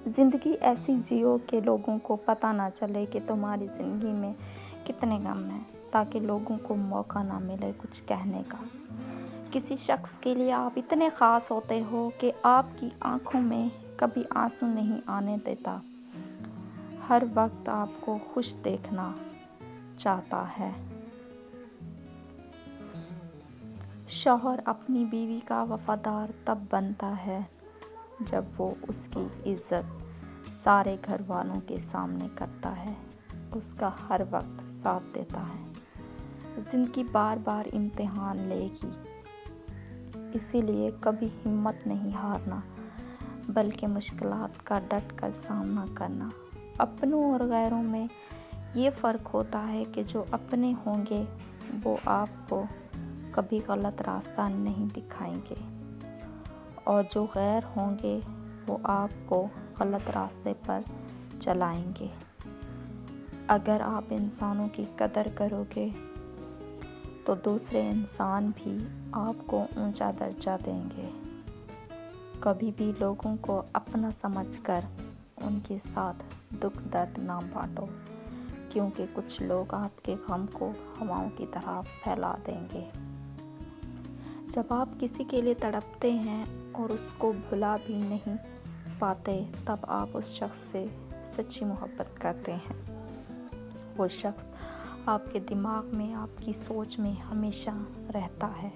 زندگی ایسی جیو کہ لوگوں کو پتہ نہ چلے کہ تمہاری زندگی میں کتنے غم ہیں، تاکہ لوگوں کو موقع نہ ملے کچھ کہنے کا۔ کسی شخص کے لیے آپ اتنے خاص ہوتے ہو کہ آپ کی آنکھوں میں کبھی آنسو نہیں آنے دیتا، ہر وقت آپ کو خوش دیکھنا چاہتا ہے۔ شوہر اپنی بیوی کا وفادار تب بنتا ہے جب وہ اس کی عزت سارے گھر والوں کے سامنے کرتا ہے، اس کا ہر وقت ساتھ دیتا ہے۔ زندگی بار بار امتحان لے گی، اسی لیے کبھی ہمت نہیں ہارنا، بلکہ مشکلات کا ڈٹ کر سامنا کرنا۔ اپنوں اور غیروں میں یہ فرق ہوتا ہے کہ جو اپنے ہوں گے وہ آپ کو کبھی غلط راستہ نہیں دکھائیں گے، اور جو غیر ہوں گے وہ آپ کو غلط راستے پر چلائیں گے۔ اگر آپ انسانوں کی قدر کرو گے تو دوسرے انسان بھی آپ کو اونچا درجہ دیں گے۔ کبھی بھی لوگوں کو اپنا سمجھ کر ان کے ساتھ دکھ درد نہ بانٹو، کیونکہ کچھ لوگ آپ کے غم کو ہواؤں کی طرح پھیلا دیں گے۔ جب آپ کسی کے لیے تڑپتے ہیں اور اس کو بھلا بھی نہیں پاتے، تب آپ اس شخص سے سچی محبت کرتے ہیں۔ وہ شخص آپ کے دماغ میں، آپ کی سوچ میں ہمیشہ رہتا ہے۔